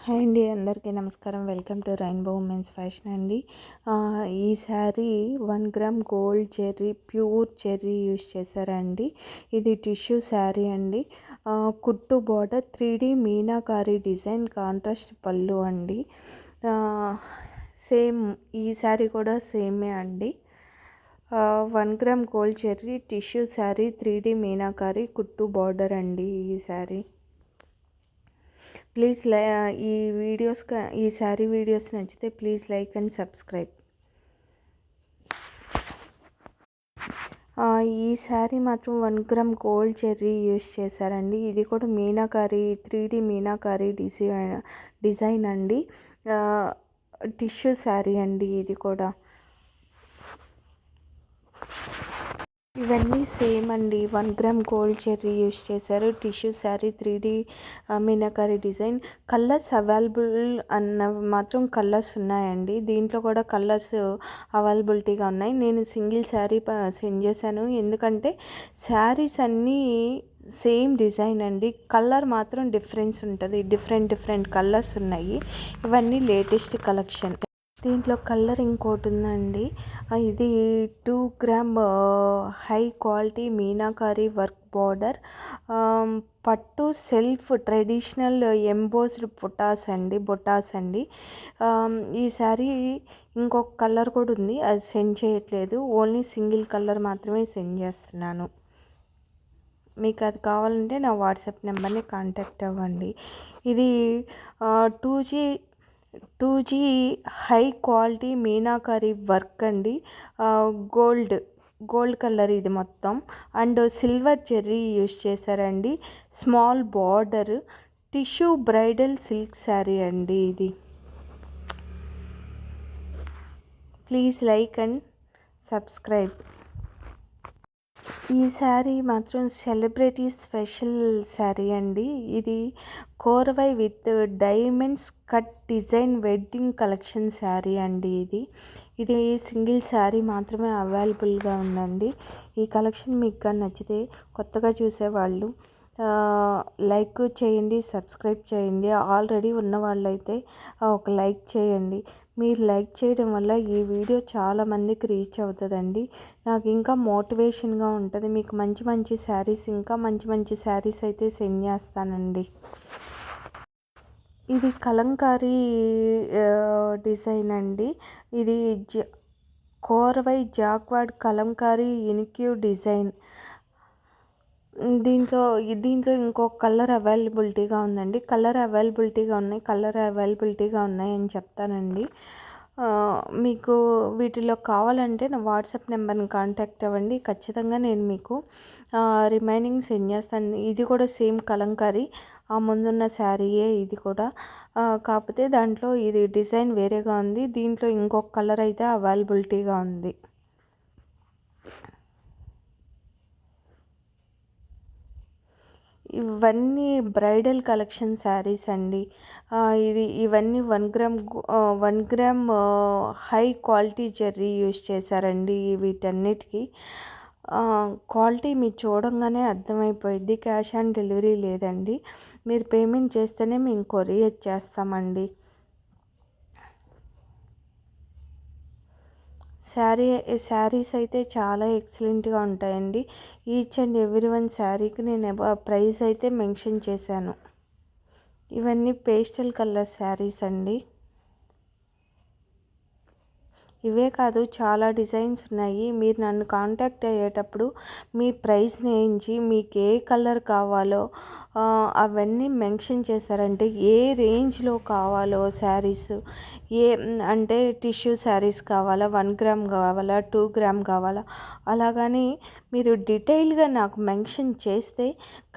Hi అండి, అందరికీ నమస్కారం. Welcome to rainbow women's fashion అండి. ఈ sari 1 gram gold cherry, pure cherry use చేశారండి. ఇది టిష్యూ శారీ అండి. కుట్టు border 3D meenakari design, contrast పళ్ళు అండి. సేమ్ ఈ శారీ కూడా సేమే అండి. 1 gram gold cherry tissue sari, 3D meenakari కుట్టు బార్డర్ అండి ఈ శారీ. ప్లీజ్ ఈ శారీ వీడియోస్ నచ్చితే ప్లీజ్ లైక్ అండ్ సబ్స్క్రైబ్. ఈ శారీ మాత్రం 1 గ్రామ్ గోల్డ్ చెర్రీ యూస్ చేశారండి. ఇది కూడా మీనాకారి 3D మీనాకారి డిజైన్ అండి. టిష్యూ శారీ అండి ఇది కూడా. ఇవన్నీ సేమ్ అండి. 1 గ్రామ్ గోల్డ్ చెర్రీ యూస్ చేశారు. Tissue sari, 3D meenakari design. Colours available మాత్రం కలర్స్ ఉన్నాయండి. దీంట్లో కూడా కలర్స్ అవైలబిలిటీగా ఉన్నాయి. నేను సింగిల్ శారీ సెండ్ చేశాను, ఎందుకంటే శారీస్ అన్నీ సేమ్ డిజైన్ అండి. కలర్ మాత్రం డిఫరెన్స్ ఉంటుంది. డిఫరెంట్ కలర్స్ ఉన్నాయి. ఇవన్నీ లేటెస్ట్ కలెక్షన్. దీంట్లో కలర్ ఇంకోటి ఉందండి. ఇది 2 gram high quality meenakari work border, పట్టు సెల్ఫ్ ట్రెడిషనల్ ఎంబోస్డ్ బొటాస్ అండి. ఈ శారీ ఇంకొక కలర్ కూడా ఉంది, అది సెండ్ చేయట్లేదు. ఓన్లీ సింగిల్ కలర్ మాత్రమే సెండ్ చేస్తున్నాను. మీకు అది కావాలంటే నా వాట్సాప్ నెంబర్ని కాంటాక్ట్ అవ్వండి. ఇది 2G high quality meenakari work అండి. గోల్డ్ కలర్ ఇది మొత్తం, అండ్ సిల్వర్ జెర్రీ యూస్ చేశారండి. Small border, tissue bridal silk sari అండి ఇది. Please like and subscribe. ఈ శారీ మాత్రం సెలబ్రిటీ స్పెషల్ శారీ అండి. ఇది korvai with diamonds cut design wedding collection sari అండి ఇది సింగిల్ శారీ మాత్రమే అవైలబుల్గా ఉందండి. ఈ కలెక్షన్ మీకు నచ్చితే, కొత్తగా చూసేవాళ్ళు లైక్ చేయండి, సబ్స్క్రైబ్ చేయండి. ఆల్రెడీ ఉన్న వాళ్ళైతే ఒక లైక్ చేయండి. మీరు లైక్ చేయడం వల్ల ఈ వీడియో చాలామందికి రీచ్ అవుతుందండి. నాకు ఇంకా మోటివేషన్గా ఉంటుంది. మీకు మంచి శారీస్, ఇంకా మంచి శారీస్ అయితే సెండ్ చేస్తానండి. ఇది కలంకారీ డిజైన్ అండి. ఇది కోరవై జాక్వాడ్ కలంకారీ యూనిక్యూ డిజైన్. దీంట్లో ఇంకొక కలర్ అవైలబిలిటీగా ఉందండి. కలర్ అవైలబిలిటీగా ఉన్నాయని చెప్తానండి. మీకు వీటిలో కావాలంటే నా వాట్సాప్ నెంబర్ని కాంటాక్ట్ అవ్వండి. ఖచ్చితంగా నేను మీకు రిమైనింగ్ సెండ్ చేస్తాను. ఇది కూడా సేమ్ కలంకారీ, ఆ ముందున్న శారీయే ఇది కూడా. కాకపోతే దాంట్లో ఇది డిజైన్ వేరేగా ఉంది. దీంట్లో ఇంకొక కలర్ అయితే అవైలబిలిటీగా ఉంది. ఇవన్నీ బ్రైడల్ కలెక్షన్ శారీస్ అండి. ఇవన్నీ 1 gram high quality Jerry use చేశారండి. వీటన్నిటికీ క్వాలిటీ మీరు చూడంగానే అర్థమైపోయింది. క్యాష్ ఆన్ డెలివరీ లేదండి. మీరు పేమెంట్ చేస్తేనే మేము కొరియర్ చేస్తామండి. శారీస్ అయితే చాలా ఎక్సలెంట్గా ఉంటాయండి. ఈచ్ అండ్ ఎవ్రీ వన్ శారీకి నేను ప్రైస్ అయితే మెన్షన్ చేశాను. ఇవన్నీ పేస్టల్ కలర్ శారీస్ అండి. ఇవే కాదు, చాలా డిజైన్స్ ఉన్నాయి. మీరు నన్ను కాంటాక్ట్ అయ్యేటప్పుడు మీ ప్రైస్ వేయించి మీకు ఏ కలర్ కావాలో అవన్నీ మెన్షన్ చేశారంటే, ఏ రేంజ్లో కావాలో శారీస్, అంటే టిష్యూ శారీస్ కావాలా, 1 గ్రామ్ కావాలా, 2 గ్రామ్ కావాలా, అలాగని మీరు డీటెయిల్గా నాకు మెన్షన్ చేస్తే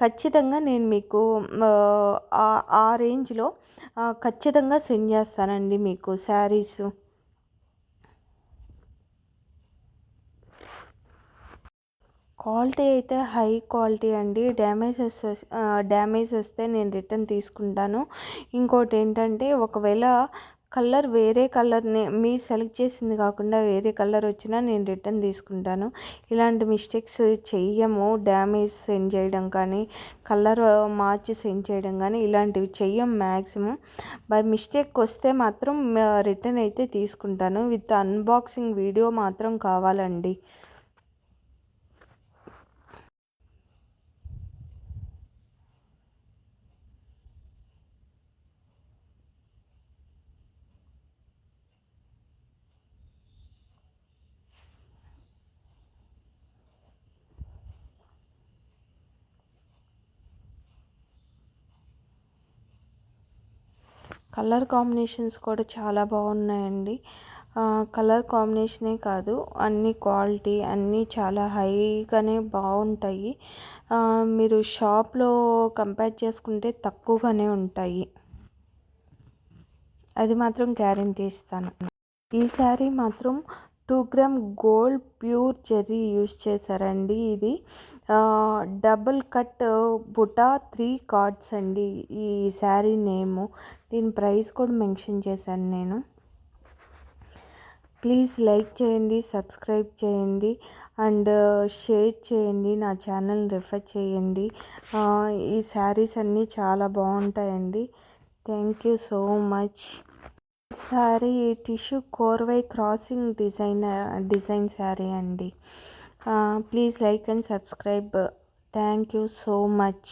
ఖచ్చితంగా నేను మీకు ఆ రేంజ్లో ఖచ్చితంగా సెండ్ చేస్తానండి మీకు శారీస్. క్వాలిటీ అయితే హై క్వాలిటీ అండి. డ్యామేజ్ వస్తే నేను రిటర్న్ తీసుకుంటాను. ఇంకోటి ఏంటంటే, ఒకవేళ కలర్ వేరే కలర్ని మీరు సెలెక్ట్ చేసింది కాకుండా వేరే కలర్ వచ్చినా నేను రిటర్న్ తీసుకుంటాను. ఇలాంటి మిస్టేక్స్ చెయ్యము. డ్యామేజ్ సెండ్ చేయడం కానీ కలర్ మార్చి సెండ్ చేయడం కానీ ఇలాంటివి చెయ్యం మ్యాక్సిమం. బై మిస్టేక్ వస్తే మాత్రం రిటర్న్ అయితే తీసుకుంటాను. విత్ అన్బాక్సింగ్ వీడియో మాత్రం కావాలండి. కలర్ కాంబినేషన్స్ కూడా చాలా బాగున్నాయండి. కలర్ కాంబినేషనే కాదు, అన్ని క్వాలిటీ అన్నీ చాలా హైగానే బాగుంటాయి. మీరు షాప్లో కంపేర్ చేసుకుంటే తక్కువగానే ఉంటాయి, అది మాత్రం గ్యారంటీ ఇస్తాను. ఈ శారీ మాత్రం 2 gram gold pure Jerry use చేశారండి. ఇది డబుల్ కట్ బుటా 3 కార్డ్స్ అండి ఈ శారీ నేము. దీని ప్రైస్ కూడా మెన్షన్ చేశాను నేను. ప్లీజ్ లైక్ చేయండి, సబ్స్క్రైబ్ చేయండి అండ్ షేర్ చేయండి, నా ఛానల్ రిఫర్ చేయండి. ఈ శారీస్ అన్నీ చాలా బాగుంటాయండి. Thank you so much. Sari tissue korvai crossing design sari అండి. Please like and subscribe. Thank you so much.